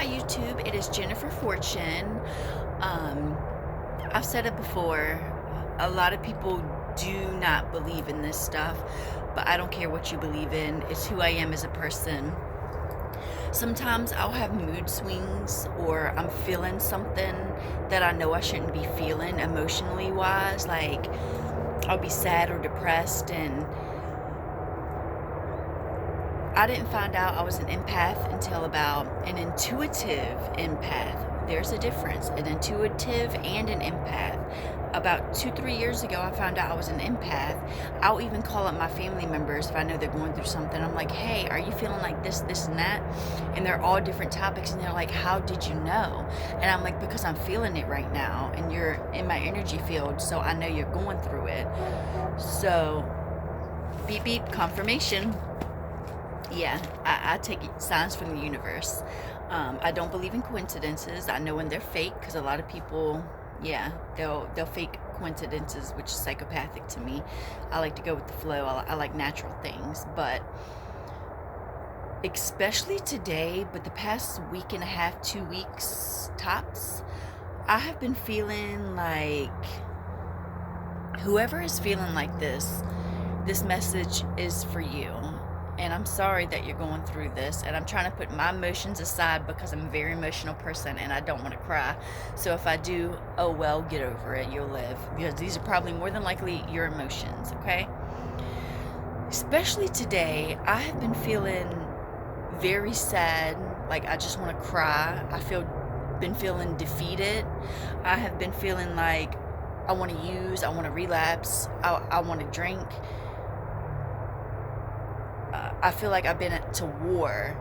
Hi YouTube, it is Jennifer Fortune. Um, I've said it before, a lot of people do not believe in this stuff, but I don't care what you believe in, it's who I am as a person. Sometimes I'll have mood swings or I'm feeling something that I know I shouldn't be feeling emotionally wise, like I'll be sad or depressed, and I didn't find out I was an empath until about an intuitive empath. There's a difference, an intuitive and an empath. About 2, 3 years ago, I found out I was an empath. I'll even call up my family members if I know they're going through something. I'm like, hey, are you feeling like this, and that? And they're all different topics, and they're like, how did you know? And I'm like, because I'm feeling it right now, and you're in my energy field, so I know you're going through it. So, beep, beep, confirmation. Yeah, I take signs from the universe. I don't believe in coincidences. I know when they're fake because a lot of people, yeah, they'll fake coincidences, which is psychopathic to me. I like to go with the flow. I like natural things, but especially today, but the past week and a half, 2 weeks tops, I have been feeling like whoever is feeling like this message is for you. And I'm sorry that you're going through this, and I'm trying to put my emotions aside because I'm a very emotional person and I don't want to cry. So if I do, oh well, get over it, you'll live, because these are probably more than likely your emotions, okay? Especially today, I have been feeling very sad, like I just want to cry. Been feeling defeated. I have been feeling like I want to use, I want to relapse, I want to drink. I feel like I've been to war.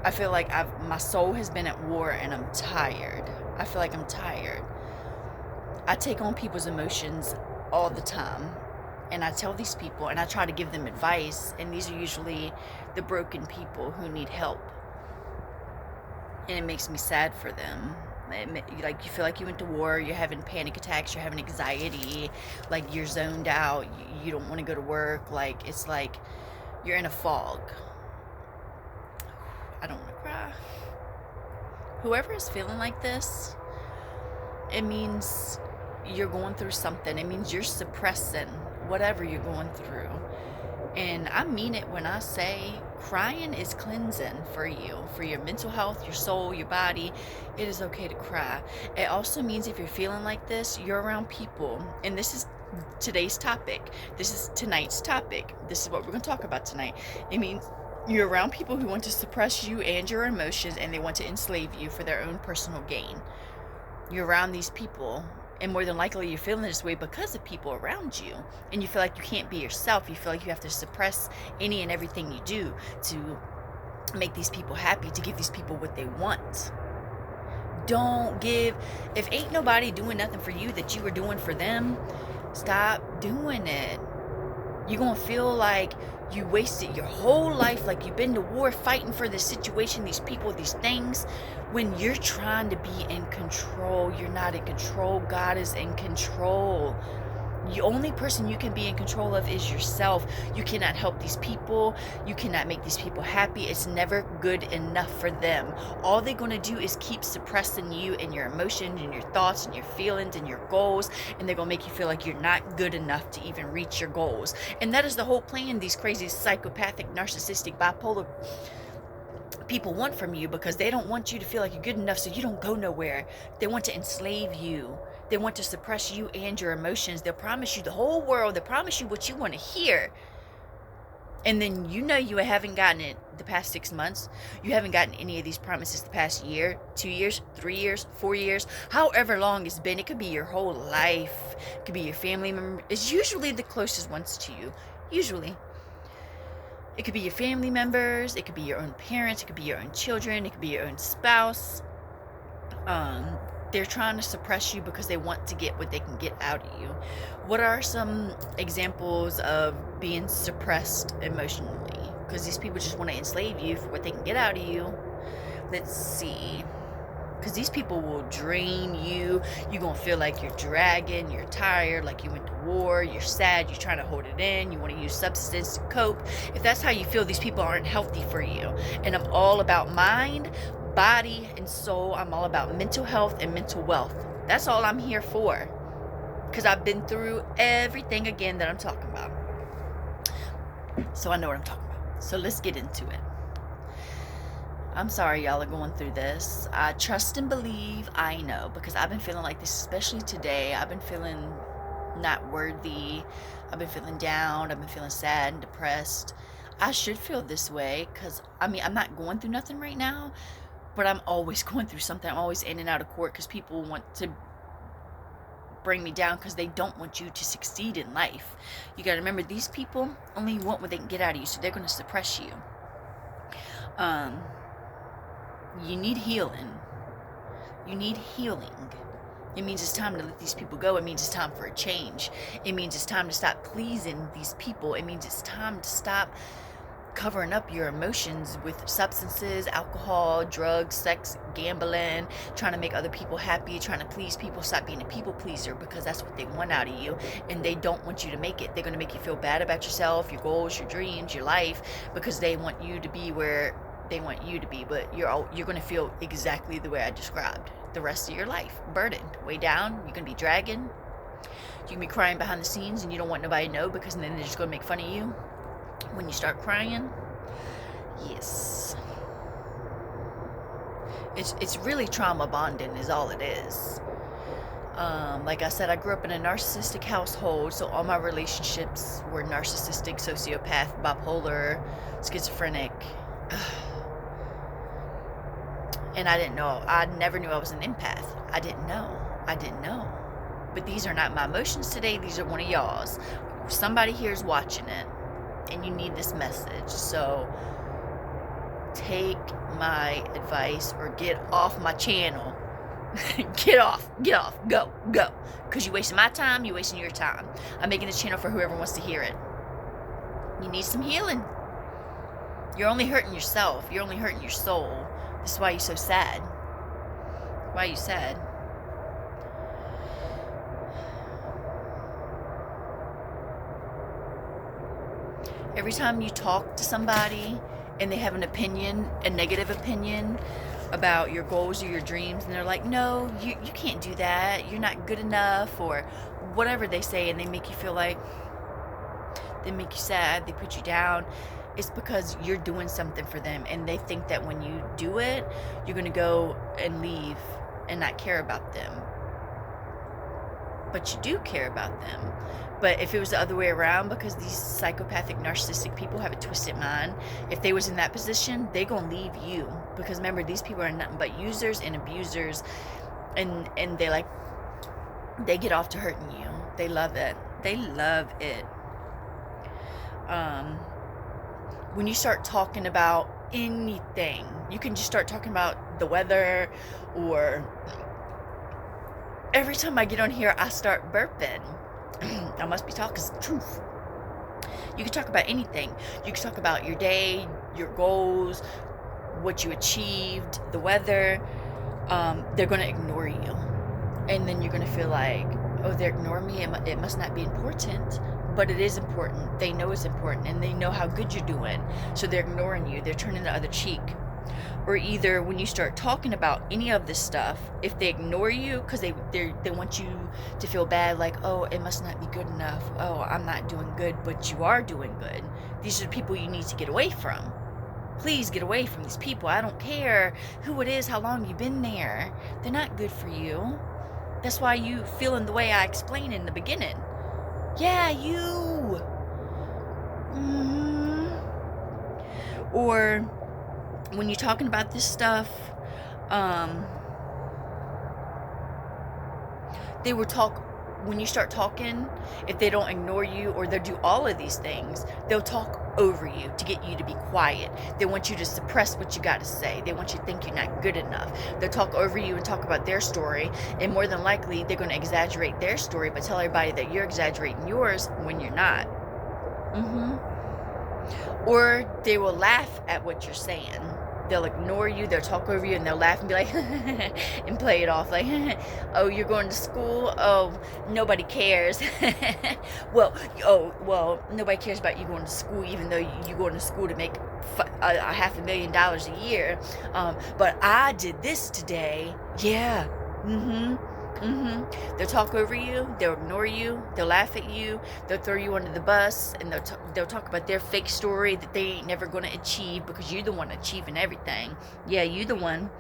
I feel like my soul has been at war and I'm tired. I feel like I'm tired. I take on people's emotions all the time. And I tell these people and I try to give them advice. And these are usually the broken people who need help. And it makes me sad for them. Like you feel like you went to war, you're having panic attacks, you're having anxiety, like you're zoned out, you don't want to go to work, like it's like you're in a fog. I don't want to cry. Whoever is feeling like this, it means you're going through something. It means you're suppressing whatever you're going through. And I mean it when I say crying is cleansing for you, for your mental health, your soul, your body. It is okay to cry. It also means if you're feeling like this, you're around people, and this is today's topic. This is tonight's topic. This is what we're going to talk about tonight. It means you're around people who want to suppress you and your emotions, and they want to enslave you for their own personal gain. You're around these people, and more than likely you're feeling this way because of people around you, and you feel like you can't be yourself. You feel like you have to suppress any and everything you do to make these people happy, to give these people what they want. If ain't nobody doing nothing for you that you were doing for them, stop doing it. You're gonna feel like you wasted your whole life, like you've been to war fighting for this situation, these people, these things, when you're trying to be in control. You're not in control. God is in control. The only person you can be in control of is yourself. You cannot help these people. You cannot make these people happy. It's never good enough for them. All they're going to do is keep suppressing you and your emotions and your thoughts and your feelings and your goals, and they're going to make you feel like you're not good enough to even reach your goals. And that is the whole plan these crazy psychopathic, narcissistic, bipolar people want from you, because they don't want you to feel like you're good enough so you don't go nowhere. They want to enslave you. They want to suppress you and your emotions. They'll promise you the whole world. They'll promise you what you want to hear. And then you haven't gotten it the past 6 months. You haven't gotten any of these promises the past year, 2 years, 3 years, 4 years, however long it's been. It could be your whole life. It could be your family member. It's usually the closest ones to you. Usually. It could be your family members. It could be your own parents. It could be your own children. It could be your own spouse. They're trying to suppress you because they want to get what they can get out of you. What are some examples of being suppressed emotionally? Because these people just want to enslave you for what they can get out of you. Let's see. Because these people will drain you. You're going to feel like you're dragging, you're tired, like you went to war, you're sad, you're trying to hold it in, you want to use substance to cope. If that's how you feel, these people aren't healthy for you. And I'm all about mind, body and soul. I'm all about mental health and mental wealth. That's all I'm here for. Because I've been through everything again that I'm talking about. So I know what I'm talking about. So let's get into it. I'm sorry y'all are going through this. I trust and believe I know, because I've been feeling like this, especially today. I've been feeling not worthy. I've been feeling down. I've been feeling sad and depressed. I should feel this way because, I mean, I'm not going through nothing right now, but I'm always going through something. I'm always in and out of court because people want to bring me down because they don't want you to succeed in life. You got to remember, these people only want what they can get out of you, so they're going to suppress you. You need healing. You need healing. It means it's time to let these people go. It means it's time for a change. It means it's time to stop pleasing these people. It means it's time to stop covering up your emotions with substances, alcohol, drugs, sex, gambling, trying to make other people happy, trying to please people. Stop being a people pleaser, because that's what they want out of you, and they don't want you to make it. They're going to make you feel bad about yourself, your goals, your dreams, your life, because they want you to be where they want you to be, but you're going to feel exactly the way I described the rest of your life. Burdened, way down. You're going to be dragging. You can be crying behind the scenes, and you don't want nobody to know, because then they're just going to make fun of you when you start crying. Yes. It's really trauma bonding is all it is. Like I said, I grew up in a narcissistic household, so all my relationships were narcissistic, sociopath, bipolar, schizophrenic. And I didn't know. I never knew I was an empath. I didn't know. But these are not my emotions today. These are one of y'all's. Somebody here is watching it, and you need this message. So take my advice or get off my channel. Get off. Go. Because you're wasting my time. You're wasting your time. I'm making this channel for whoever wants to hear it. You need some healing. You're only hurting yourself. You're only hurting your soul. This is why you're so sad. Why are you sad? Every time you talk to somebody and they have an opinion, a negative opinion about your goals or your dreams, and they're like, no, you can't do that, you're not good enough, or whatever they say, and they make you feel like, they make you sad, they put you down, it's because you're doing something for them, and they think that when you do it, you're going to go and leave and not care about them. But you do care about them. But if it was the other way around, because these psychopathic, narcissistic people have a twisted mind, if they was in that position, they gonna leave you. Because remember, these people are nothing but users and abusers, and they get off to hurting you. They love it. When you start talking about anything, you can just start talking about the weather, or every time I get on here, I start burping. I must be talking the truth. You can talk about anything. You can talk about your day, your goals, what you achieved, the weather. They're going to ignore you. And then you're going to feel like, oh, they're ignoring me. It must not be important. But it is important. They know it's important, and they know how good you're doing. So they're ignoring you. They're turning the other cheek. Or either when you start talking about any of this stuff, if they ignore you because they want you to feel bad, like, oh, it must not be good enough, oh, I'm not doing good, but you are doing good. These are the people you need to get away from. Please get away from these people. I don't care who it is, how long you've been there. They're not good for you. That's why you feeling the way I explained in the beginning. Yeah, you. Or when you're talking about this stuff, they will talk, when you start talking, if they don't ignore you or they'll do all of these things, they'll talk over you to get you to be quiet. They want you to suppress what you got to say. They want you to think you're not good enough. They'll talk over you and talk about their story, and more than likely, they're going to exaggerate their story, but tell everybody that you're exaggerating yours when you're not. Or they will laugh at what you're saying. they'll ignore you, they'll talk over you, and they'll laugh and be like, and play it off like, oh, you're going to school? Oh, nobody cares. Well, nobody cares about you going to school, even though you're going to school to make $500,000 a year. But I did this today. Yeah. They'll talk over you, they'll ignore you, they'll laugh at you, they'll throw you under the bus, and they'll talk about their fake story that they ain't never going to achieve because you're the one achieving everything. Yeah, you the one.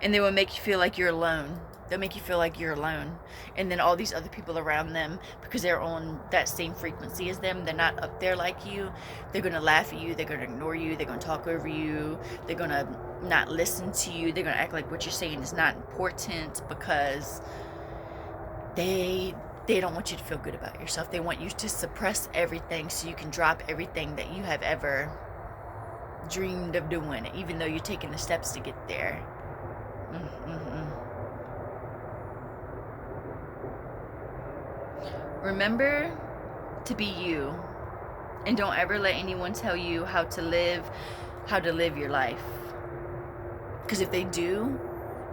And they will make you feel like you're alone. They'll make you feel like you're alone. And then all these other people around them, because they're on that same frequency as them, they're not up there like you, they're going to laugh at you, they're going to ignore you, they're going to talk over you, they're going to not listen to you, they're going to act like what you're saying is not important because they don't want you to feel good about yourself. They want you to suppress everything so you can drop everything that you have ever dreamed of doing, even though you're taking the steps to get there. Remember to be you, and don't ever let anyone tell you how to live your life. Because if they do,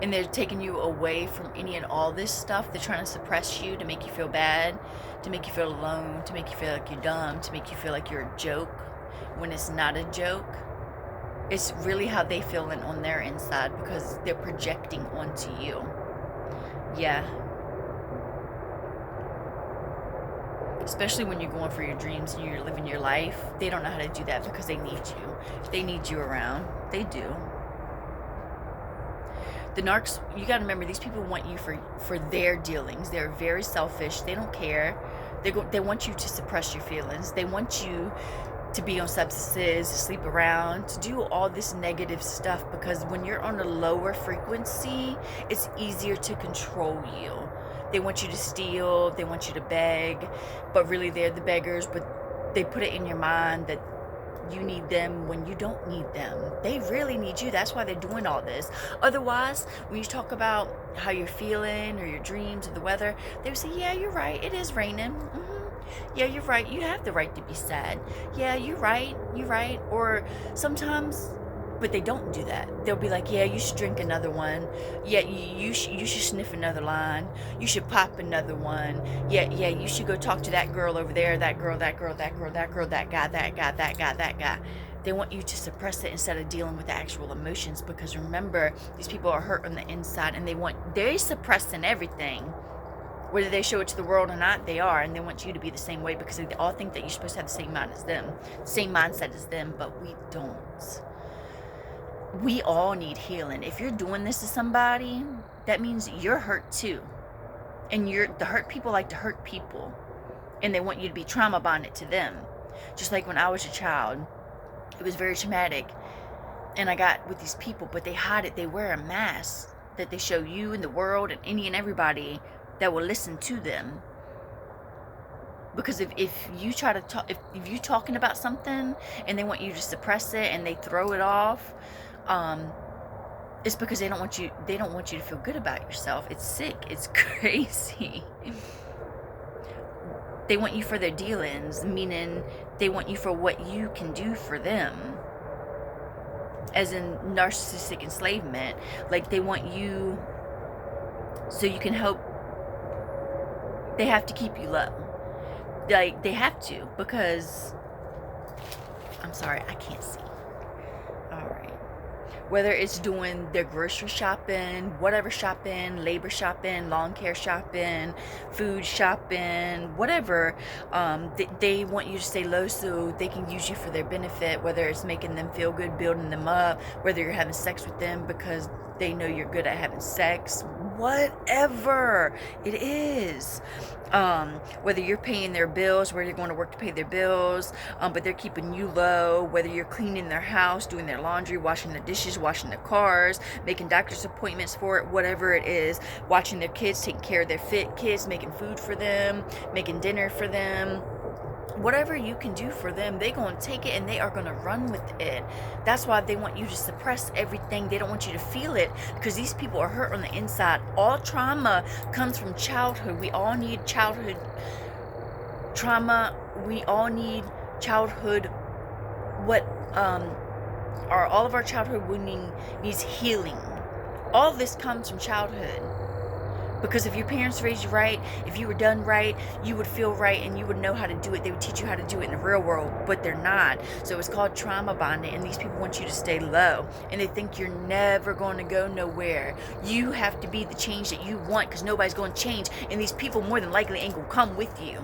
and they're taking you away from any and all this stuff, they're trying to suppress you to make you feel bad, to make you feel alone, to make you feel like you're dumb, to make you feel like you're a joke when it's not a joke. It's really how they feel on their inside because they're projecting onto you. Yeah. Especially when you're going for your dreams and you're living your life, they don't know how to do that because they need you. They need you around. They do. The narcs, you got to remember, these people want you for their dealings. They're very selfish. They don't care. They want you to suppress your feelings. They want you to be on substances, to sleep around, to do all this negative stuff, because when you're on a lower frequency, it's easier to control you. They want you to steal, they want you to beg, but really they're the beggars, but they put it in your mind that you need them when you don't need them. They really need you. That's why they're doing all this. Otherwise, when you talk about how you're feeling or your dreams or the weather, they would say, yeah, you're right, it is raining. Yeah, you're right, you have the right to be sad. Yeah, you're right. Or sometimes, but they don't do that. They'll be like, yeah, you should drink another one. Yeah, you should sniff another line. You should pop another one. Yeah, you should go talk to that girl over there, that girl, that guy. They want you to suppress it instead of dealing with the actual emotions, because remember, these people are hurt on the inside and they're suppressing everything. Whether they show it to the world or not, they are, and they want you to be the same way because they all think that you're supposed to have the same mind as them, same mindset as them, but we don't. We all need healing. If you're doing this to somebody, that means you're hurt too. And the hurt people like to hurt people, and they want you to be trauma bonded to them. Just like when I was a child, it was very traumatic, and I got with these people, but they hide it. They wear a mask that they show you and the world and any and everybody that will listen to them. Because if you try to talk, if you're talking about something and they want you to suppress it and they throw it off, it's because they don't want you to feel good about yourself. It's sick. It's crazy. They want you for their dealings, meaning they want you for what you can do for them. As in narcissistic enslavement. Like, they want you so you can help. They have to keep you low. Like, they have to, because I'm sorry, I can't see. Alright. Whether it's doing their grocery shopping, whatever shopping, labor shopping, lawn care shopping, food shopping, whatever, they want you to stay low so they can use you for their benefit, whether it's making them feel good, building them up, whether you're having sex with them because they know you're good at having sex, whatever it is. Whether you're paying their bills, whether you're going to work to pay their bills, but they're keeping you low, whether you're cleaning their house, doing their laundry, washing the dishes, washing the cars, making doctor's appointments for it, whatever it is, watching their kids, taking care of their fit kids, making food for them, making dinner for them. Whatever you can do for them, they're going to take it and they are going to run with it. That's why they want you to suppress everything. They don't want you to feel it, because these people are hurt on the inside. All trauma comes from childhood. We all need childhood trauma. We all need childhood, what um, all of our childhood wounding needs healing. All this comes from childhood. Because if your parents raised you right, if you were done right, you would feel right and you would know how to do it. They would teach you how to do it in the real world, but they're not. So it's called trauma bonding, and these people want you to stay low. And they think you're never going to go nowhere. You have to be the change that you want, because nobody's going to change. And these people more than likely ain't going to come with you.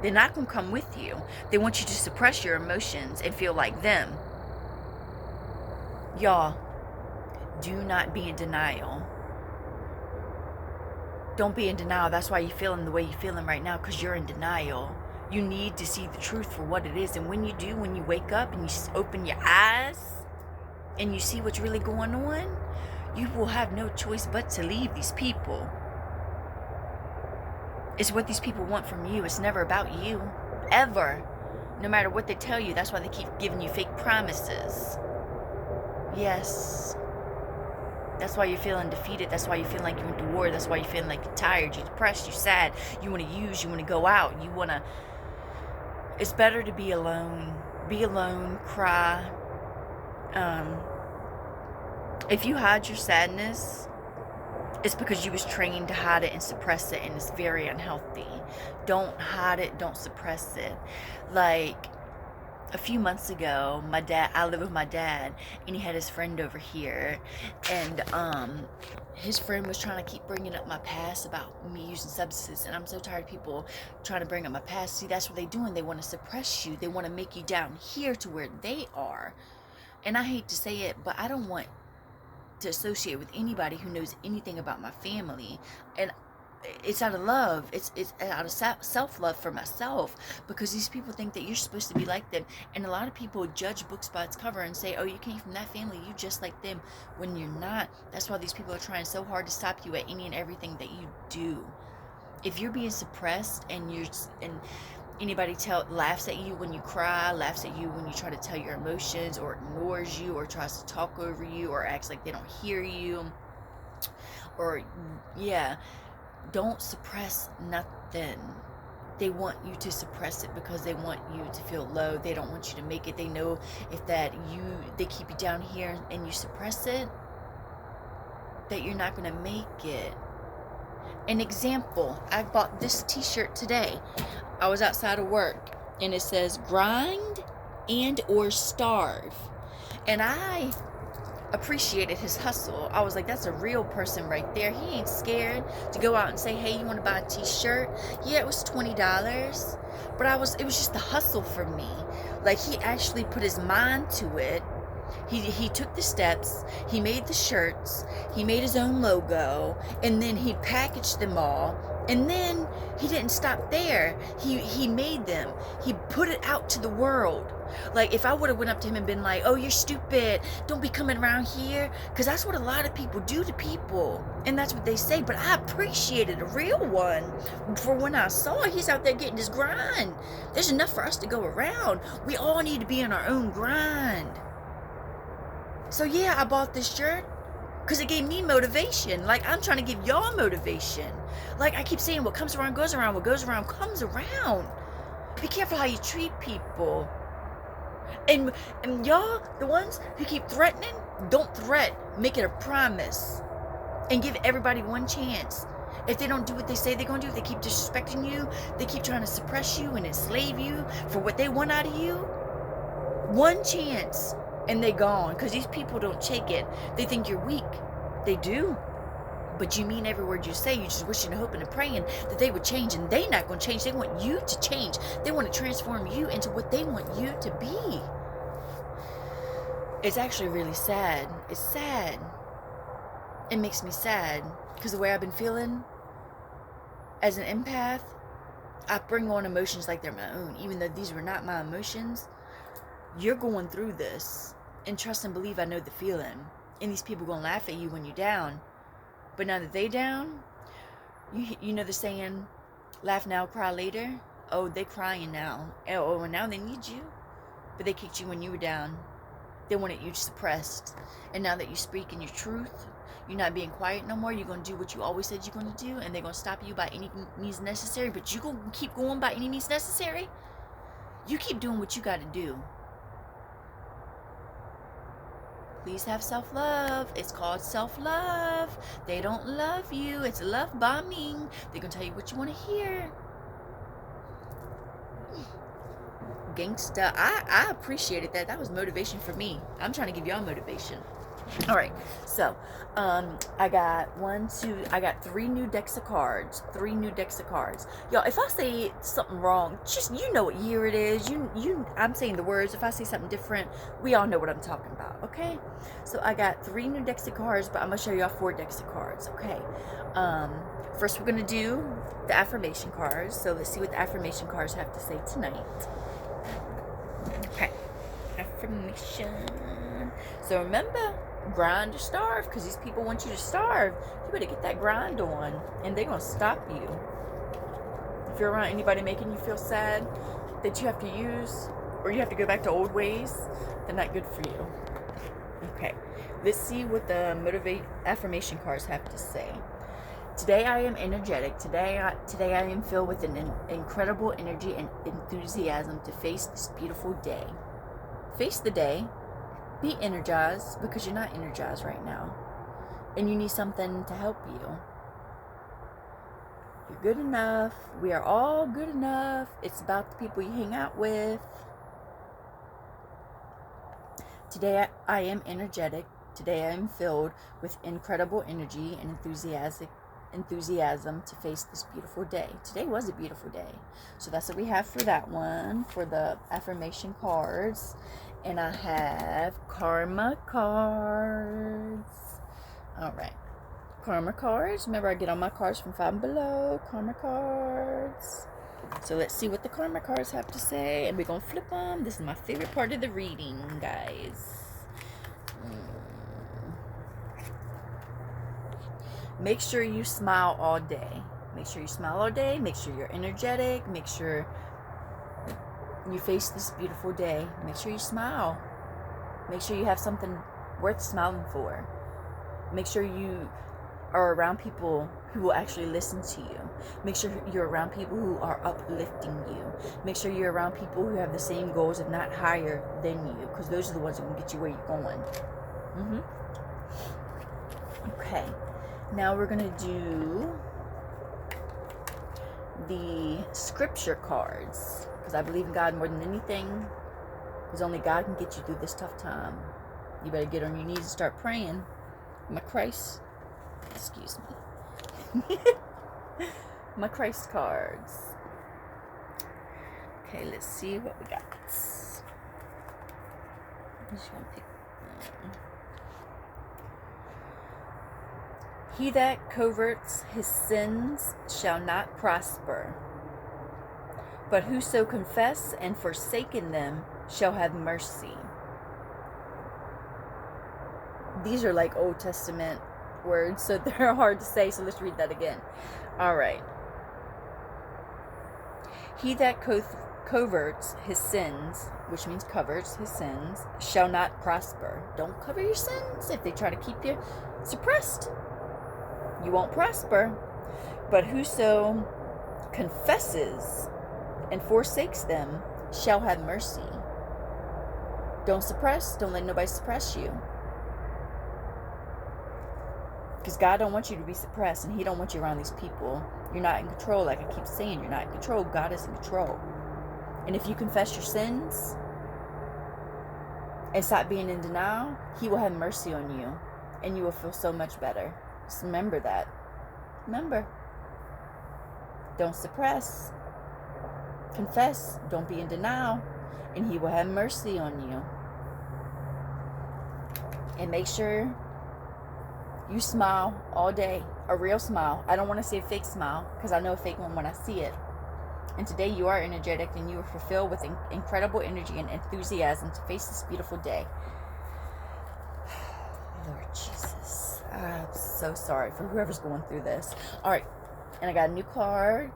They're not going to come with you. They want you to suppress your emotions and feel like them. Y'all, do not be in denial. Don't be in denial. That's why you're feeling the way you're feeling right now, because you're in denial. You need to see the truth for what it is. And when you do, when you wake up and you open your eyes and you see what's really going on, you will have no choice but to leave these people. It's what these people want from you. It's never about you. Ever. No matter what they tell you. That's why they keep giving you fake promises. Yes. That's why you're feeling defeated. That's why you feel like you went to war. That's why you're feeling like you're tired, you're depressed, you're sad. You want to use, you want to go out. You want to... It's better to be alone. Be alone, cry. If you hide your sadness, it's because you was trained to hide it and suppress it, and it's very unhealthy. Don't hide it, don't suppress it. Like... A few months ago, I live with my dad, and he had his friend over here, and his friend was trying to keep bringing up my past about me using substances, and I'm so tired of people trying to bring up my past. See, that's what they're doing. They want to suppress you. They want to make you down here to where they are. And I hate to say it, but I don't want to associate with anybody who knows anything about my family. And it's out of love. It's out of self-love for myself, because these people think that you're supposed to be like them. And a lot of people judge books by its cover and say, oh, you came from that family, you just like them, when you're not. That's why these people are trying so hard to stop you at any and everything that you do. If you're being suppressed and anybody laughs at you when you cry, laughs at you when you try to tell your emotions, or ignores you, or tries to talk over you, or acts like they don't hear you, or don't suppress nothing. They want you to suppress it because they want you to feel low. They don't want you to make it. They know if they keep you down here and you suppress it, that you're not going to make it. An example, I bought this t-shirt today. I was outside of work, and it says grind and or starve. And I appreciated his hustle. I was like, that's a real person right there. He ain't scared to go out and say, hey, you want to buy a t-shirt? Yeah, it was $20, but it was just the hustle for me. Like, he actually put his mind to it. He took the steps, he made the shirts, he made his own logo, and then he packaged them all. And then he didn't stop there. He made them. He put it out to the world. Like, if I would have went up to him and been like, oh, you're stupid, don't be coming around here, because that's what a lot of people do to people, and that's what they say. But I appreciated a real one for when I saw he's out there getting his grind. There's enough for us to go around. We all need to be in our own grind. So yeah, I bought this shirt because it gave me motivation. Like, I'm trying to give y'all motivation. Like, I keep saying, what comes around goes around. What goes around comes around. Be careful how you treat people. And y'all, the ones who keep threatening, don't threat. Make it a promise. And give everybody one chance. If they don't do what they say they're going to do, if they keep disrespecting you, they keep trying to suppress you and enslave you for what they want out of you, one chance and they gone. Because these people don't take it. They think you're weak. They do. But you mean every word you say. You just wishing and hoping and praying that they would change, and they're not going to change. They want you to change. They want to transform you into what they want you to be. It's actually really sad. It's sad. It makes me sad because the way I've been feeling as an empath, I bring on emotions like they're my own, even though these were not my emotions. You're going through this, and trust and believe I know the feeling. And these people gonna laugh at you when you're down. But now that they down, you know the saying, laugh now, cry later? Oh, they crying now. Oh, and now they need you. But they kicked you when you were down. They wanted you suppressed. And now that you're speaking your truth, you're not being quiet no more. You're going to do what you always said you're going to do. And they're going to stop you by any means necessary. But you going to keep going by any means necessary. You keep doing what you got to do. Please have self-love. It's called self-love. They don't love you. It's love bombing. They're going to tell you what you want to hear. Gangsta. I appreciated that. That was motivation for me. I'm trying to give y'all motivation. All right, so I got I got 3 new decks of cards. 3 new decks of cards. Y'all, if I say something wrong, just you know what year it is. I'm saying the words. If I say something different, we all know what I'm talking about. Okay, so I got 3 new decks of cards, but I'm gonna show y'all 4 decks of cards. Okay, first we're gonna do the affirmation cards. So let's see what the affirmation cards have to say tonight. Okay, affirmation. So remember, grind or starve, because these people want you to starve. You better get that grind on, and they're gonna stop you. If you're around anybody making you feel sad that you have to use, or you have to go back to old ways, they're not good for you. Okay, let's see what the affirmation cards have to say. Today I am energetic. Today I am filled with an incredible energy and enthusiasm to face this beautiful day. Face the day. Be energized, because you're not energized right now. And you need something to help you. You're good enough. We are all good enough. It's about the people you hang out with. Today I am energetic. Today I am filled with incredible energy and enthusiasm to face this beautiful day. Today was a beautiful day. So that's what we have for that one, for the affirmation cards. And I have karma cards. All right. Karma cards. Remember, I get all my cards from Five Below. Karma cards. So let's see what the karma cards have to say. And we're going to flip them. This is my favorite part of the reading, guys. Make sure you smile all day. Make sure you smile all day. Make sure you're energetic. Make sure you face this beautiful day. Make sure you smile. Make sure you have something worth smiling for. Make sure you are around people who will actually listen to you. Make sure you're around people who are uplifting you. Make sure you're around people who have the same goals, if not higher than you, because those are the ones that will get you where you're going. Okay, now we're gonna do the scripture cards, because I believe in God more than anything, because only God can get you through this tough time. You better get on your knees and start praying. My Christ, excuse me. My Christ cards. Okay, let's see what we got. I'm just gonna pick one. He that coverts his sins shall not prosper, but whoso confess and forsaken them shall have mercy. These are like Old Testament words, so they're hard to say, so let's read that again. All right. He that coverts his sins, which means covers his sins, shall not prosper. Don't cover your sins. If they try to keep you suppressed, you won't prosper. But whoso confesses and forsakes them shall have mercy. Don't suppress. Don't let nobody suppress you. Because God don't want you to be suppressed, and He don't want you around these people. You're not in control. Like I keep saying, you're not in control. God is in control. And if you confess your sins and stop being in denial, He will have mercy on you, and you will feel so much better. Just remember that. Remember. Don't suppress. Confess. Don't be in denial, and He will have mercy on you. And make sure you smile all day. A real smile. I don't want to see a fake smile, because I know a fake one when I see it. And today you are energetic, and you are fulfilled with incredible energy and enthusiasm to face this beautiful day. Lord Jesus. I'm so sorry for whoever's going through this. Alright. And I got a new card.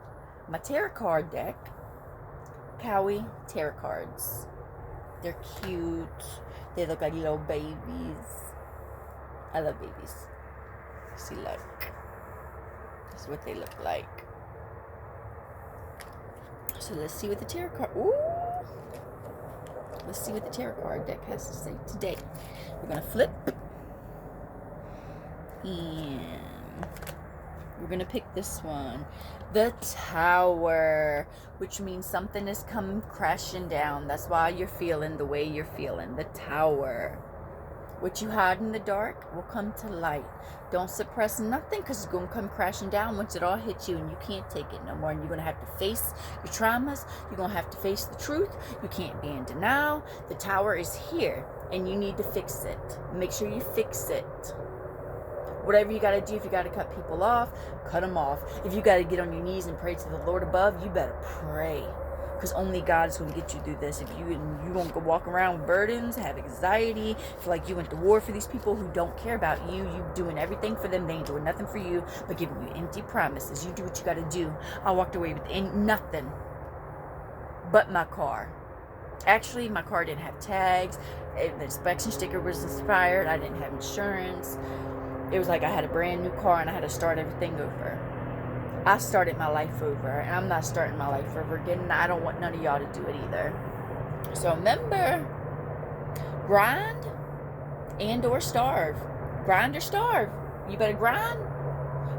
My tarot card deck. Cowie tarot cards. They're cute. They look like little babies. I love babies. See, look. This is what they look like. So let's see what the tarot card. Ooh. Let's see what the tarot card deck has to say today. We're going to flip. And we're going to pick this one. The Tower, which means something is coming crashing down. That's why you're feeling the way you're feeling. The Tower. What you hide in the dark will come to light. Don't suppress nothing, because it's going to come crashing down once it all hits you and you can't take it no more. And you're going to have to face your traumas. You're going to have to face the truth. You can't be in denial. The Tower is here and you need to fix it. Make sure you fix it. Whatever you got to do, if you got to cut people off, cut them off. If you got to get on your knees and pray to the Lord above, you better pray. Because only God is going to get you through this. If you won't go walk around with burdens, have anxiety, feel like you went to war for these people who don't care about you. You doing everything for them. They ain't doing nothing for you, but giving you empty promises. You do what you got to do. I walked away with nothing but my car. Actually, my car didn't have tags. The inspection sticker was expired. I didn't have insurance. It was like I had a brand new car and I had to start everything over. I started my life over, and I'm not starting my life over again, and I don't want none of y'all to do it either. So remember, grind and or starve. Grind or starve. You better grind.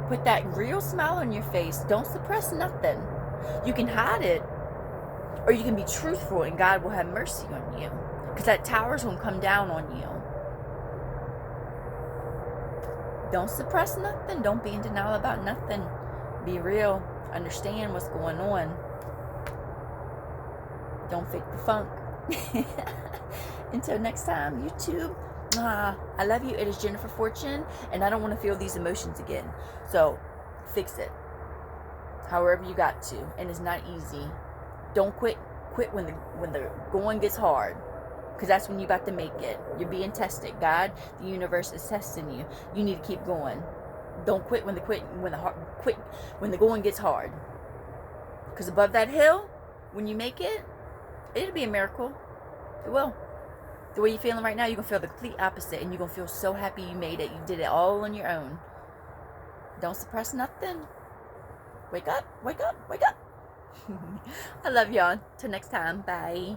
Put that real smile on your face. Don't suppress nothing. You can hide it, or you can be truthful, and God will have mercy on you. Because that tower's going to come down on you. Don't suppress nothing. Don't be in denial about nothing. Be real. Understand what's going on. Don't fake the funk. Until next time, YouTube. I love you. It is Jennifer Fortune, and I don't want to feel these emotions again. So, fix it. However you got to. And it's not easy. Don't quit. Quit when the going gets hard. Because that's when you're about to make it. You're being tested. God, the universe is testing you. You need to keep going. Don't quit when the going gets hard. Because above that hill, when you make it, it'll be a miracle. It will. The way you're feeling right now, you're going to feel the complete opposite. And you're going to feel so happy you made it. You did it all on your own. Don't suppress nothing. Wake up. Wake up. Wake up. I love y'all. Till next time. Bye.